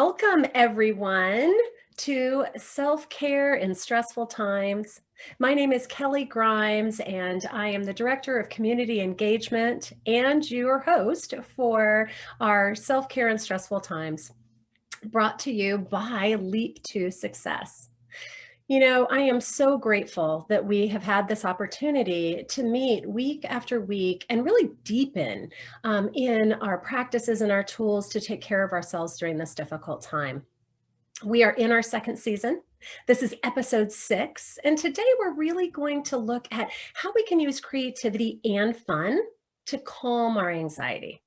Welcome, everyone, to Self-Care in Stressful Times. My name is Kelly Grimes, and I am the Director of Community Engagement and your host for our Self-Care in Stressful Times, brought to you by Leap to Success. You know, I am so grateful that we have had this opportunity to meet week after week and really deepen in our practices and our tools to take care of ourselves during this difficult time. We are in our second season. This is episode 6, and today we're really going to look at how we can use creativity and fun to calm our anxiety.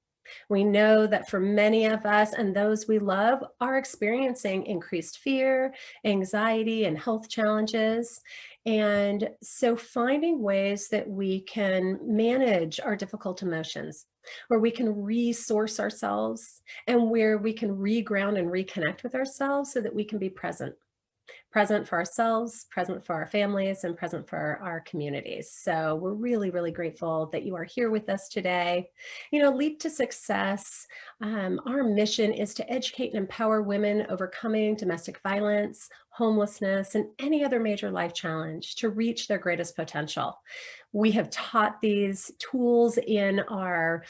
We know that for many of us and those we love are experiencing increased fear, anxiety, and health challenges. And so finding ways that we can manage our difficult emotions, where we can resource ourselves and where we can reground and reconnect with ourselves so that we can be present for ourselves, present for our families, and present for our communities. So we're really, really grateful that you are here with us today. You know, Leap to Success, our mission is to educate and empower women overcoming domestic violence, homelessness, and any other major life challenge to reach their greatest potential. We have taught these tools in our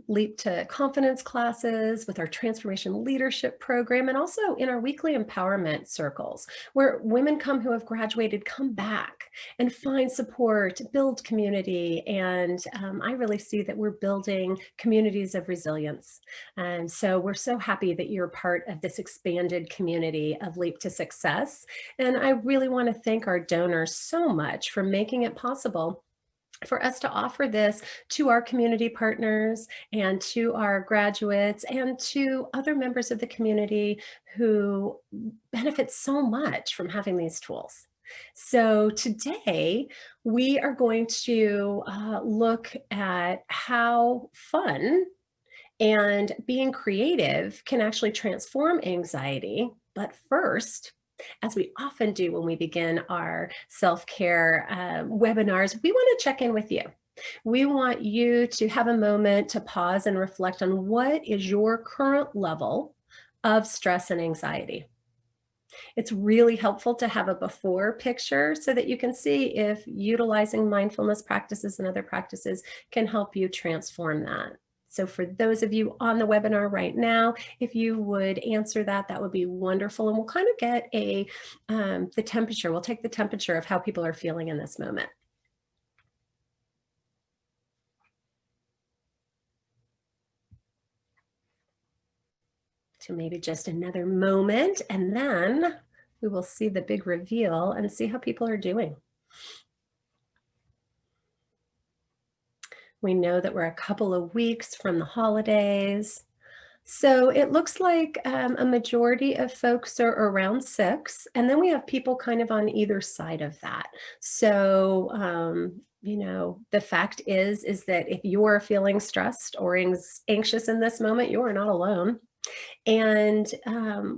Leap to Confidence classes, with our Transformation Leadership program, and also in our weekly empowerment circles, where women who have graduated come back and find support, build community. And I really see that we're building communities of resilience. And so we're so happy that you're part of this expanded community of Leap to Success. And I really want to thank our donors so much for making it possible for us to offer this to our community partners and to our graduates and to other members of the community who benefit so much from having these tools. So today we are going to look at how fun and being creative can actually transform anxiety. But first, as we often do when we begin our self-care webinars, we want to check in with you. We want you to have a moment to pause and reflect on what is your current level of stress and anxiety. It's really helpful to have a before picture so that you can see if utilizing mindfulness practices and other practices can help you transform that. So for those of you on the webinar right now, if you would answer that, that would be wonderful. And we'll kind of get the temperature. We'll take the temperature of how people are feeling in this moment. So maybe just another moment, and then we will see the big reveal and see how people are doing. We know that we're a couple of weeks from the holidays. So it looks like a majority of folks are around 6, and then we have people kind of on either side of that. So, you know, the fact is that if you're feeling stressed or anxious in this moment, you are not alone. And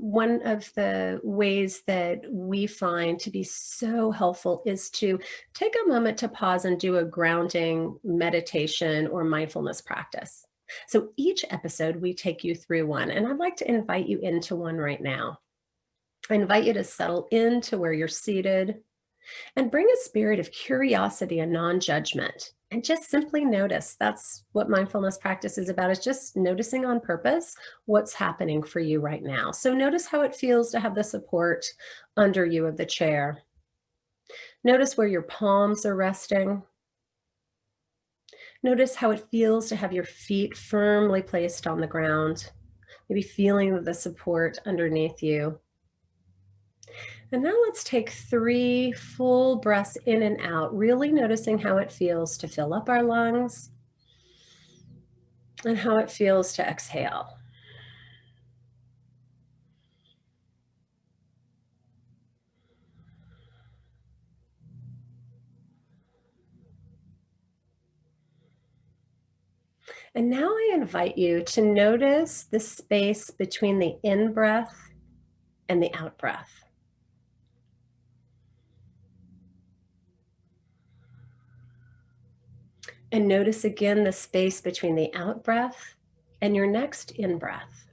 one of the ways that we find to be so helpful is to take a moment to pause and do a grounding meditation or mindfulness practice. So each episode, we take you through one, and I'd like to invite you into one right now. I invite you to settle into where you're seated and bring a spirit of curiosity and non-judgment. And just simply notice. That's what mindfulness practice is about, is just noticing on purpose what's happening for you right now. So notice how it feels to have the support under you of the chair. Notice where your palms are resting. Notice how it feels to have your feet firmly placed on the ground, maybe feeling the support underneath you. And now let's take 3 full breaths in and out, really noticing how it feels to fill up our lungs and how it feels to exhale. And now I invite you to notice the space between the in-breath and the out-breath. And notice again the space between the out-breath and your next in-breath.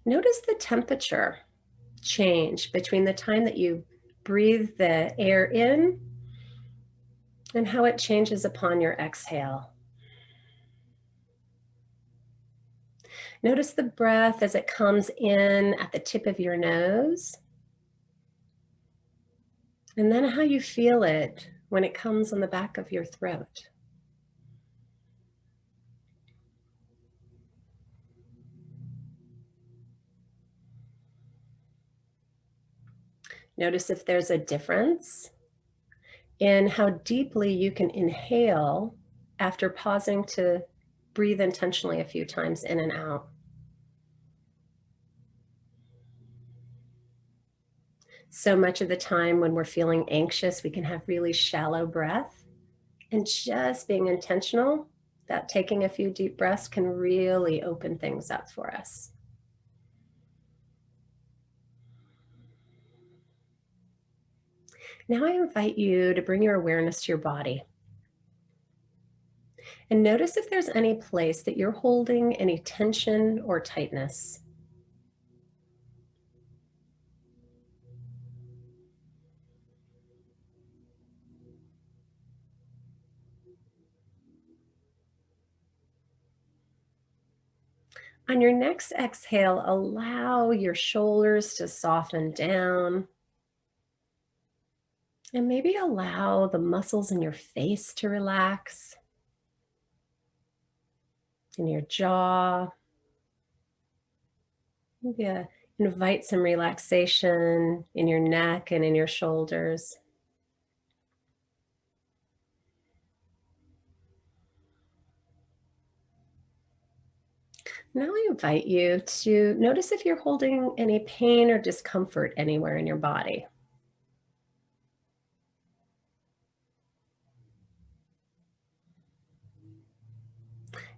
Notice the temperature change between the time that you breathe the air in and how it changes upon your exhale. Notice the breath as it comes in at the tip of your nose, and then how you feel it when it comes on the back of your throat. Notice if there's a difference in how deeply you can inhale after pausing to breathe intentionally a few times in and out. So much of the time when we're feeling anxious, we can have really shallow breath, and just being intentional, that taking a few deep breaths can really open things up for us. Now I invite you to bring your awareness to your body and notice if there's any place that you're holding any tension or tightness. On your next exhale, allow your shoulders to soften down, and maybe allow the muscles in your face to relax, in your jaw. Maybe invite some relaxation in your neck and in your shoulders. Now I invite you to notice if you're holding any pain or discomfort anywhere in your body.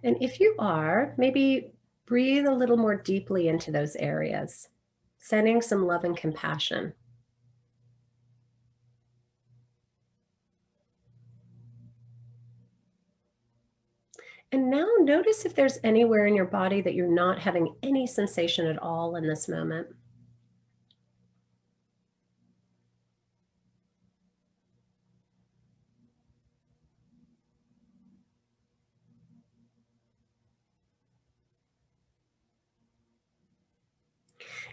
And if you are, maybe breathe a little more deeply into those areas, sending some love and compassion. And now notice if there's anywhere in your body that you're not having any sensation at all in this moment.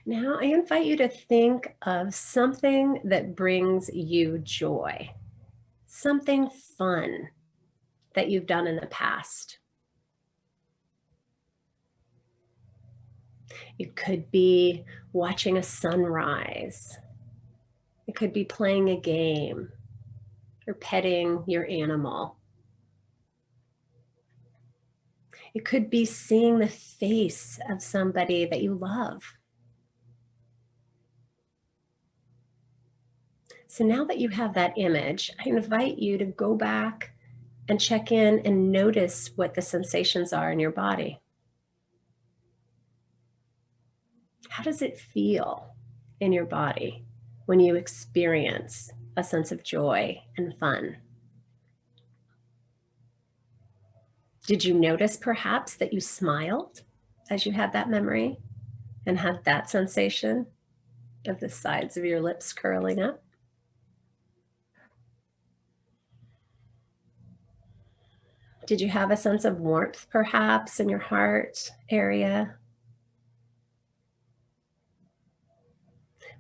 Now I invite you to think of something that brings you joy, something fun that you've done in the past. It could be watching a sunrise. It could be playing a game or petting your animal. It could be seeing the face of somebody that you love. So now that you have that image, I invite you to go back and check in and notice what the sensations are in your body. How does it feel in your body when you experience a sense of joy and fun? Did you notice perhaps that you smiled as you had that memory and had that sensation of the sides of your lips curling up? Did you have a sense of warmth perhaps in your heart area?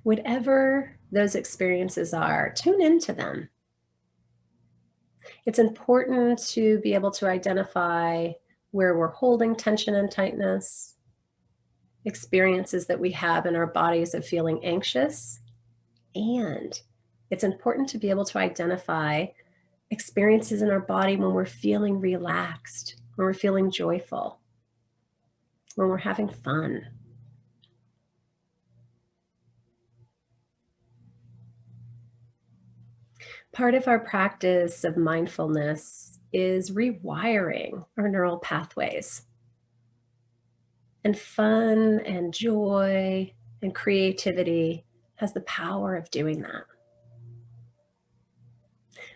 Whatever those experiences are, tune into them. It's important to be able to identify where we're holding tension and tightness, experiences that we have in our bodies of feeling anxious, and it's important to be able to identify experiences in our body when we're feeling relaxed, when we're feeling joyful, when we're having fun. Part of our practice of mindfulness is rewiring our neural pathways. And fun and joy and creativity has the power of doing that.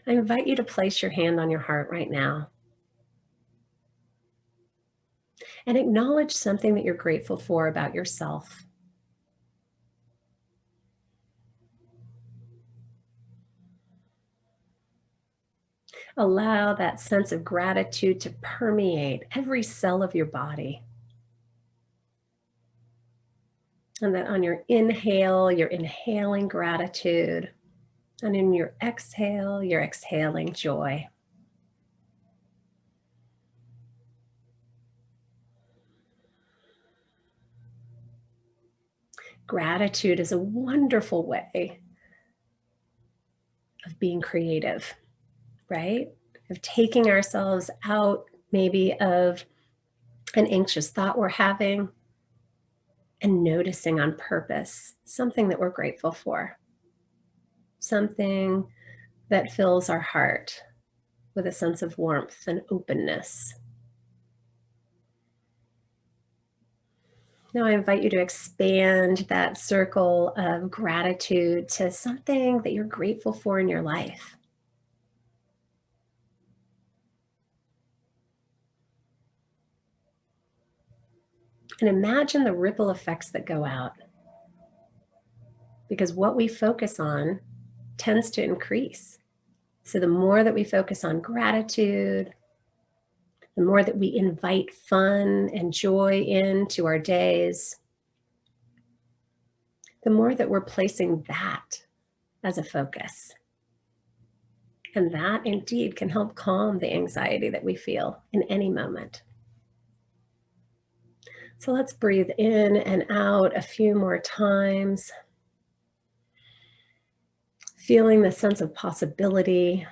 I invite you to place your hand on your heart right now and acknowledge something that you're grateful for about yourself. Allow that sense of gratitude to permeate every cell of your body. And that on your inhale, you're inhaling gratitude. And in your exhale, you're exhaling joy. Gratitude is a wonderful way of being creative, right? Of taking ourselves out maybe of an anxious thought we're having and noticing on purpose something that we're grateful for, something that fills our heart with a sense of warmth and openness. Now, I invite you to expand that circle of gratitude to something that you're grateful for in your life. And imagine the ripple effects that go out. Because what we focus on tends to increase. So the more that we focus on gratitude, the more that we invite fun and joy into our days, the more that we're placing that as a focus. And that indeed can help calm the anxiety that we feel in any moment. So let's breathe in and out a few more times, feeling the sense of possibility,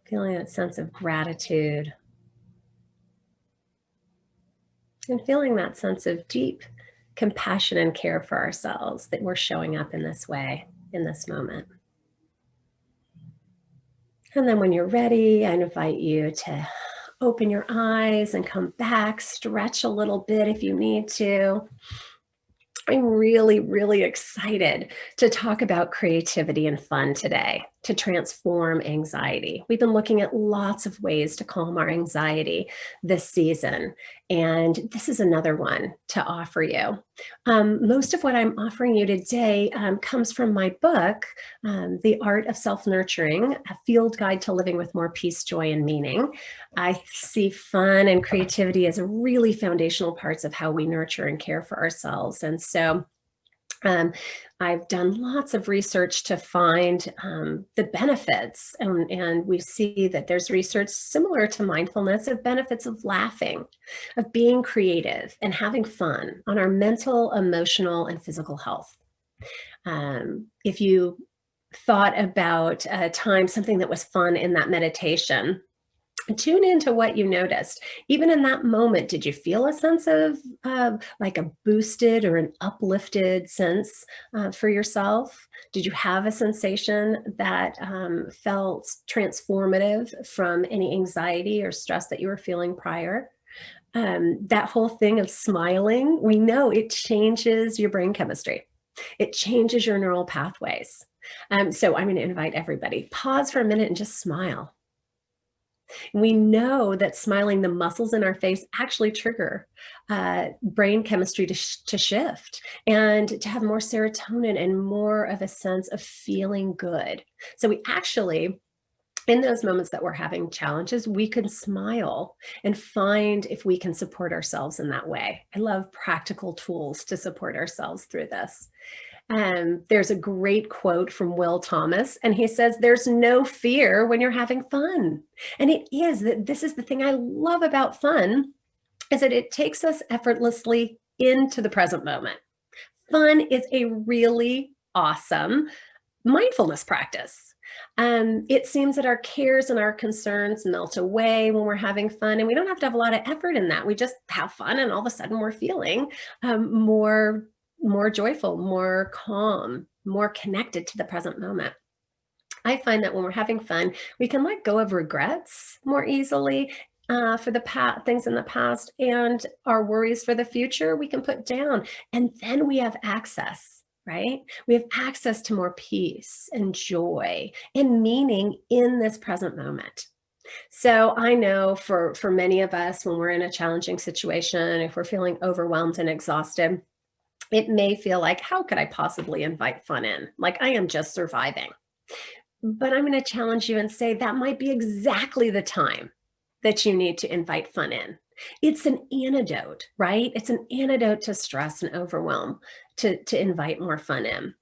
feeling that sense of gratitude, and feeling that sense of deep compassion and care for ourselves that we're showing up in this way, in this moment. And then when you're ready, I invite you to open your eyes and come back, stretch a little bit if you need to. I'm really, really excited to talk about creativity and fun today to transform anxiety. We've been looking at lots of ways to calm our anxiety this season, and this is another one to offer you. Most of what I'm offering you today comes from my book, The Art of Self-Nurturing, a field guide to living with more peace, joy, and meaning. I see fun and creativity as really foundational parts of how we nurture and care for ourselves. And so I've done lots of research to find the benefits, and we see that there's research similar to mindfulness of benefits of laughing, of being creative, and having fun on our mental, emotional, and physical health. If you thought about a time, something that was fun in that meditation, tune into what you noticed. Even in that moment, did you feel a sense of like a boosted or an uplifted sense for yourself? Did you have a sensation that felt transformative from any anxiety or stress that you were feeling prior? That whole thing of smiling, we know it changes your brain chemistry. It changes your neural pathways. So I'm going to invite everybody, pause for a minute and just smile. We know that smiling, the muscles in our face actually trigger brain chemistry to shift and to have more serotonin and more of a sense of feeling good. So we actually, in those moments that we're having challenges, we can smile and find if we can support ourselves in that way. I love practical tools to support ourselves through this. There's a great quote from Will Thomas, and he says, "There's no fear when you're having fun." And it is that this is the thing I love about fun, is that it takes us effortlessly into the present moment. Fun is a really awesome mindfulness practice. It seems that our cares and our concerns melt away when we're having fun, and we don't have to have a lot of effort in that. We just have fun, and all of a sudden we're feeling more joyful, more calm, more connected to the present moment. I find that when we're having fun, we can let go of regrets more easily for the things in the past, and our worries for the future we can put down. And then we have access, right? We have access to more peace and joy and meaning in this present moment. So I know for many of us, when we're in a challenging situation, if we're feeling overwhelmed and exhausted, it may feel like, how could I possibly invite fun in? Like I am just surviving. But I'm going to challenge you and say that might be exactly the time that you need to invite fun in. It's an antidote, right? It's an antidote to stress and overwhelm to invite more fun in.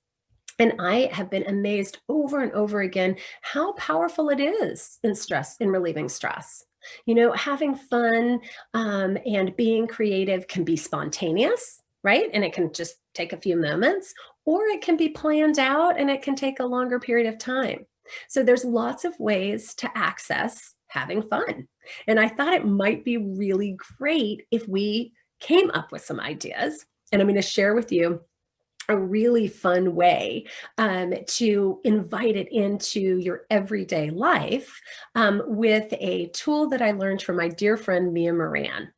And I have been amazed over and over again how powerful it is in relieving stress. Having fun and being creative can be spontaneous, right? And it can just take a few moments, or it can be planned out and it can take a longer period of time. So there's lots of ways to access having fun. And I thought it might be really great if we came up with some ideas. And I'm going to share with you a really fun way to invite it into your everyday life with a tool that I learned from my dear friend Mia Moran.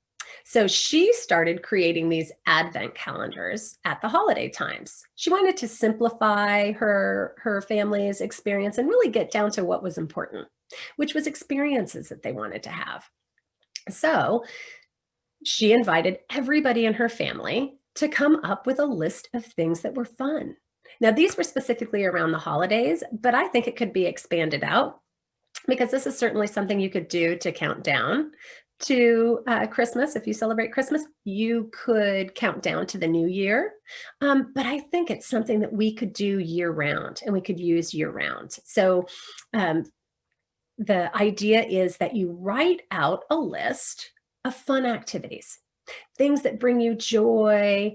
So she started creating these advent calendars at the holiday times. She wanted to simplify her family's experience and really get down to what was important, which was experiences that they wanted to have. So she invited everybody in her family to come up with a list of things that were fun. Now, these were specifically around the holidays, but I think it could be expanded out because this is certainly something you could do to count down to Christmas. If you celebrate Christmas, you could count down to the new year. But I think it's something that we could do year round and we could use year round. So the idea is that you write out a list of fun activities, things that bring you joy.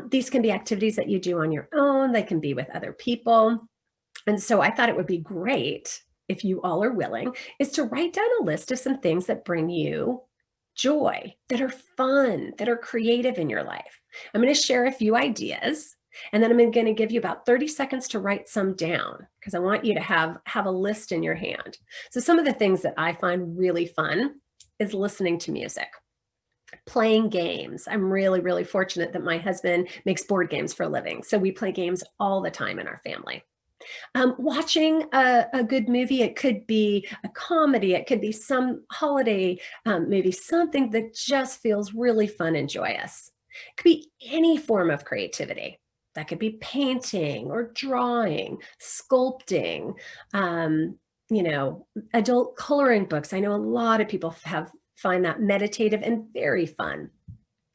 These can be activities that you do on your own. They can be with other people. And so I thought it would be great, if you all are willing, is to write down a list of some things that bring you joy, that are fun, that are creative in your life. I'm going to share a few ideas, and then I'm going to give you about 30 seconds to write some down because I want you to have a list in your hand. So some of the things that I find really fun is listening to music, playing games. I'm really, really fortunate that my husband makes board games for a living. So we play games all the time in our family. Watching a good movie. It could be a comedy. It could be some holiday movie, something that just feels really fun and joyous. It could be any form of creativity. That could be painting or drawing, sculpting, you know, adult coloring books. I know a lot of people find that meditative and very fun.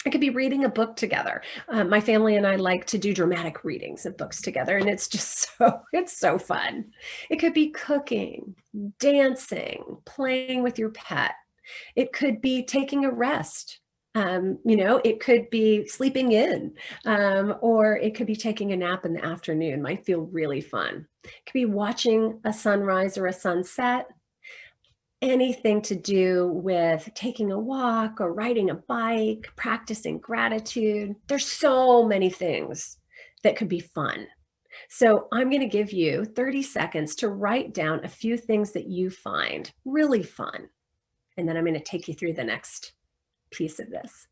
It could be reading a book together. My family and I like to do dramatic readings of books together, and it's just it's so fun. It could be cooking, dancing, playing with your pet. It could be taking a rest. It could be sleeping in, or it could be taking a nap in the afternoon. Might feel really fun. It could be watching a sunrise or a sunset. Anything to do with taking a walk or riding a bike, practicing gratitude. There's so many things that could be fun. So I'm going to give you 30 seconds to write down a few things that you find really fun. And then I'm going to take you through the next piece of this.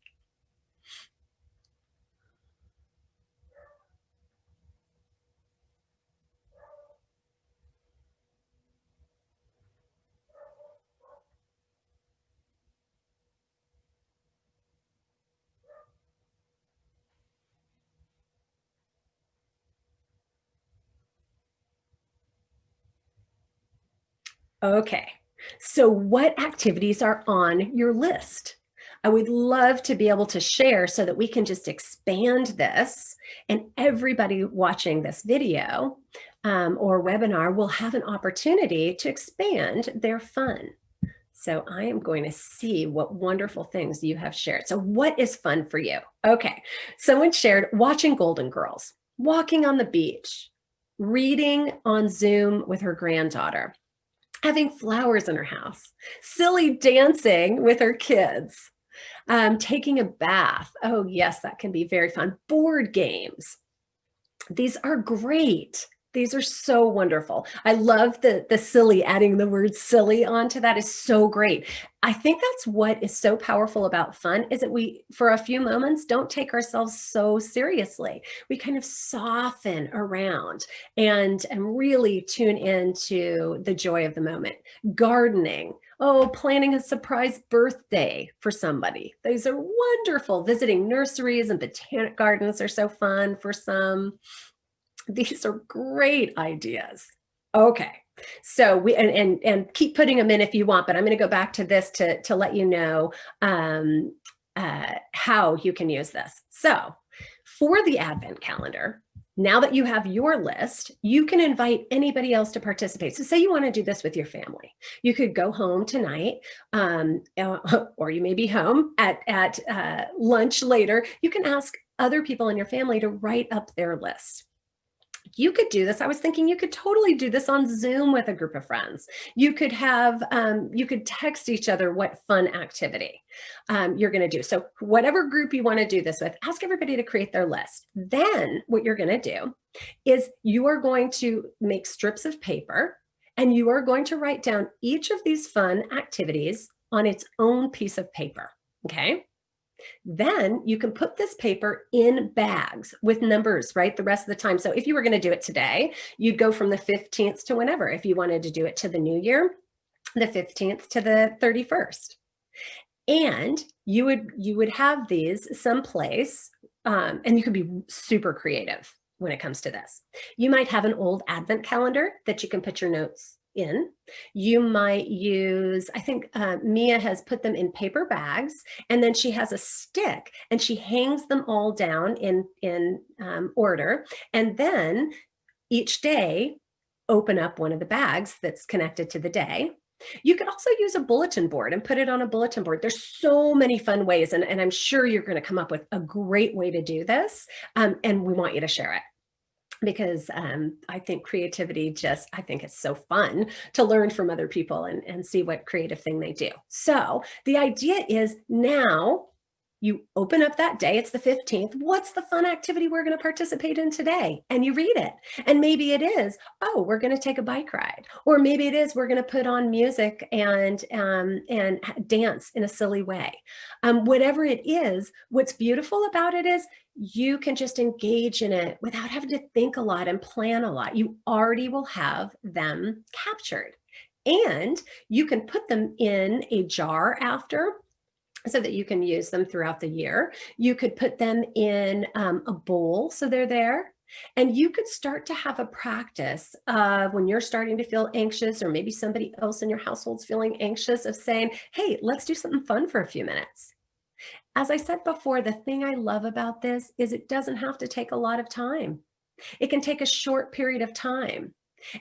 Okay, so what activities are on your list? I would love to be able to share so that we can just expand this, and everybody watching this video or webinar will have an opportunity to expand their fun. So I am going to see what wonderful things you have shared. So what is fun for you? Okay, someone shared watching Golden Girls, walking on the beach, reading on Zoom with her granddaughter, having flowers in her house, silly dancing with her kids, taking a bath. Oh, yes, that can be very fun. Board games. These are great. These are so wonderful. I love the silly, adding the word silly onto that is so great. I think that's what is so powerful about fun is that we, for a few moments, don't take ourselves so seriously. We kind of soften around and really tune into the joy of the moment. Gardening. Oh, planning a surprise birthday for somebody. These are wonderful. Visiting nurseries and botanic gardens are so fun for some. These are great ideas. Okay, So and keep putting them in if you want, but I'm going to go back to this to let you know how you can use this. So for the Advent calendar, now that you have your list, you can invite anybody else to participate. So say you want to do this with your family. You could go home tonight, or you may be home at lunch later. You can ask other people in your family to write up their list. You could do this. I was thinking you could totally do this on Zoom with a group of friends. You could have, you could text each other what fun activity you're going to do. So whatever group you want to do this with, ask everybody to create their list. Then what you're going to do is you are going to make strips of paper and you are going to write down each of these fun activities on its own piece of paper. Okay. Then you can put this paper in bags with numbers, right? The rest of the time. So if you were going to do it today, you'd go from the 15th to whenever. If you wanted to do it to the new year, the 15th to the 31st. And you would have these someplace, and you could be super creative when it comes to this. You might have an old Advent calendar that you can put your notes in. You might use, I think Mia has put them in paper bags, and then she has a stick and she hangs them all down in order. And then each day, open up one of the bags that's connected to the day. You could also use a bulletin board and put it on a bulletin board. There's so many fun ways, and I'm sure you're going to come up with a great way to do this, and we want you to share it. Because I think creativity I think it's so fun to learn from other people and see what creative thing they do. So the idea is now you open up that day, it's the 15th. What's the fun activity we're going to participate in today? And you read it. And maybe it is, oh, we're going to take a bike ride. Or maybe it is, we're going to put on music and dance in a silly way. Whatever it is, what's beautiful about it is you can just engage in it without having to think a lot and plan a lot. You already will have them captured. And you can put them in a jar after, so that you can use them throughout the year. You could put them in a bowl so they're there. And you could start to have a practice when you're starting to feel anxious, or maybe somebody else in your household's feeling anxious, of saying, hey, let's do something fun for a few minutes. As I said before, the thing I love about this is it doesn't have to take a lot of time. It can take a short period of time.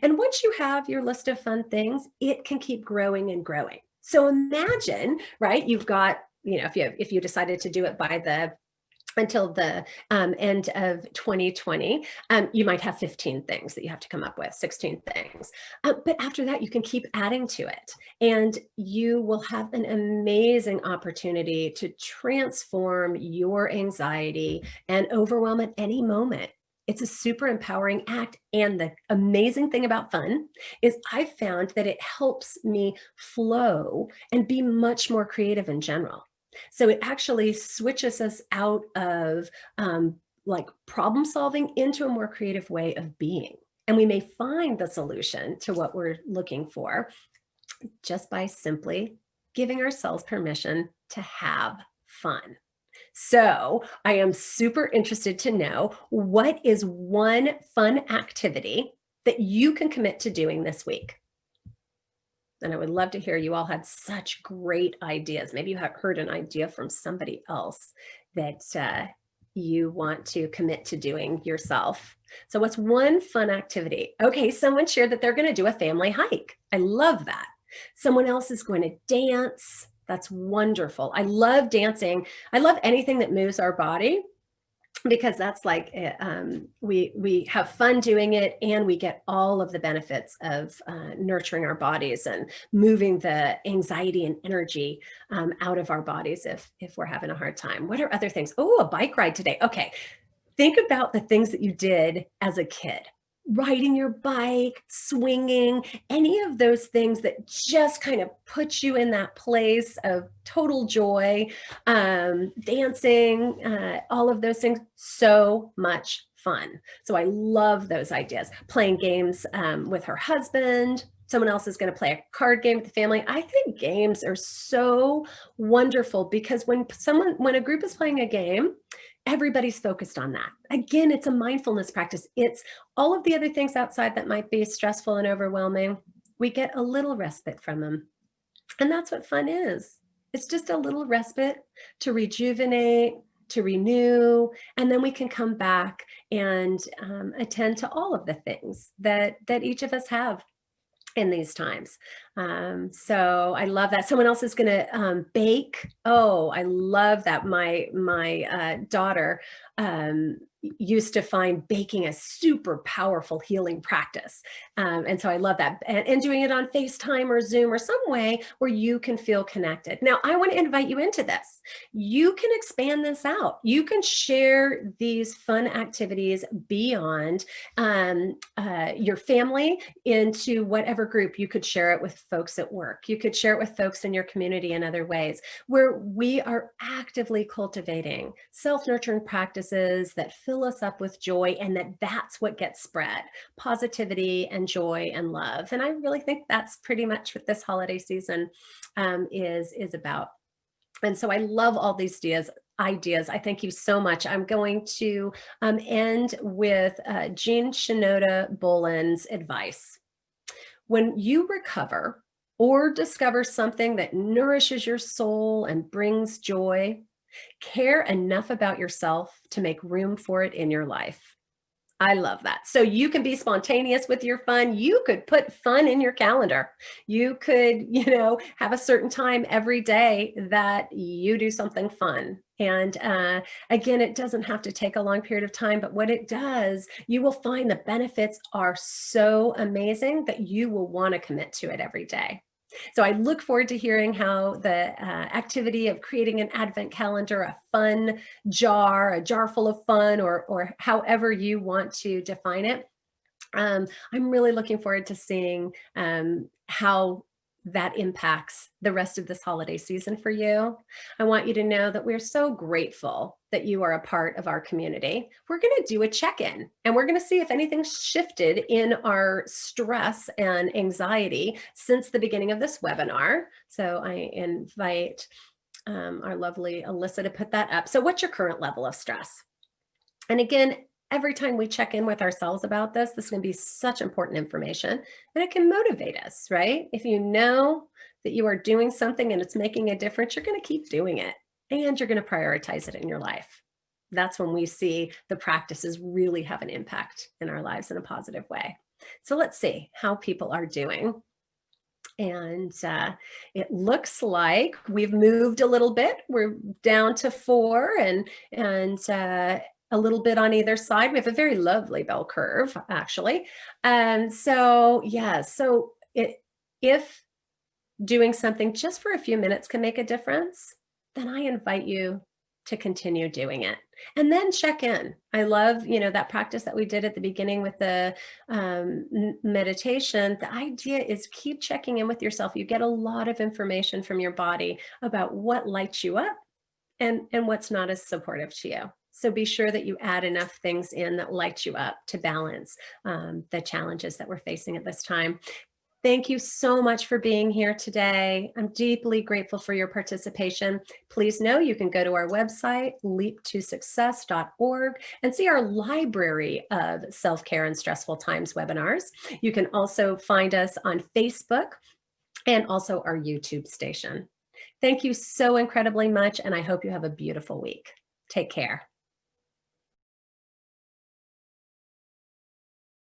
And once you have your list of fun things, it can keep growing and growing. So imagine, right, you've got, if you decided to do it until the end of 2020, you might have 15 things that you have to come up with, 16 things. But after that, you can keep adding to it. And you will have an amazing opportunity to transform your anxiety and overwhelm at any moment. It's a super empowering act. And the amazing thing about fun is I've found that it helps me flow and be much more creative in general. So it actually switches us out of like problem solving into a more creative way of being. And we may find the solution to what we're looking for just by simply giving ourselves permission to have fun. So I am super interested to know, what is one fun activity that you can commit to doing this week? And I would love to hear, you all had such great ideas. Maybe you have heard an idea from somebody else that you want to commit to doing yourself. So what's one fun activity? Okay, someone shared that they're going to do a family hike. I love that. Someone else is going to dance. That's wonderful. I love dancing. I love anything that moves our body, because that's like, we have fun doing it, and we get all of the benefits of nurturing our bodies and moving the anxiety and energy out of our bodies if we're having a hard time. What are other things? Oh, a bike ride today. Okay. Think about the things that you did as a kid. Riding your bike, swinging, any of those things that just kind of put you in that place of total joy, dancing, all of those things, so much fun. So I love those ideas. Playing games with her husband. Someone else is going to play a card game with the family. I think games are so wonderful, because when a group is playing a game, everybody's focused on that. Again, it's a mindfulness practice. It's all of the other things outside that might be stressful and overwhelming. We get a little respite from them. And that's what fun is. It's just a little respite to rejuvenate, to renew, and then we can come back and attend to all of the things that each of us have in these times. So I love that. Someone else is going to bake. Oh, I love that. My daughter used to find baking a super powerful healing practice. And so I love that. And doing it on FaceTime or Zoom or some way where you can feel connected. Now, I want to invite you into this. You can expand this out. You can share these fun activities beyond your family into whatever group. You could share it with folks at work. You could share it with folks in your community in other ways where we are actively cultivating self-nurturing practices that fill us up with joy, and that's what gets spread: positivity and joy and love. And I really think that's pretty much what this holiday season is about. And so I love all these ideas. I thank you so much. I'm going to end with Jean Shinoda Boland's advice. When you recover or discover something that nourishes your soul and brings joy, care enough about yourself to make room for it in your life. I love that. So you can be spontaneous with your fun. You could put fun in your calendar. You could, have a certain time every day that you do something fun. And again, it doesn't have to take a long period of time, but what it does, you will find the benefits are so amazing that you will want to commit to it every day. So I look forward to hearing how the activity of creating an advent calendar, a fun jar, a jar full of fun, or however you want to define it. I'm really looking forward to seeing how that impacts the rest of this holiday season for you. I want you to know that we're so grateful that you are a part of our community. We're going to do a check-in, and we're going to see if anything's shifted in our stress and anxiety since the beginning of this webinar. So I invite our lovely Alyssa to put that up. So what's your current level of stress? And again, every time we check in with ourselves about this is going to be such important information, and it can motivate us, right? If you know that you are doing something and it's making a difference, you're going to keep doing it, and you're going to prioritize it in your life. That's when we see the practices really have an impact in our lives in a positive way. So let's see how people are doing. And it looks like we've moved a little bit. We're down to 4 and a little bit on either side. We have a very lovely bell curve, actually. And so, yeah, so if doing something just for a few minutes can make a difference, then I invite you to continue doing it. And then check in. I love, that practice that we did at the beginning with the meditation. The idea is keep checking in with yourself. You get a lot of information from your body about what lights you up and what's not as supportive to you. So be sure that you add enough things in that light you up to balance the challenges that we're facing at this time. Thank you so much for being here today. I'm deeply grateful for your participation. Please know you can go to our website, leap2success.org, and see our library of self-care and stressful times webinars. You can also find us on Facebook and also our YouTube station. Thank you so incredibly much, and I hope you have a beautiful week. Take care.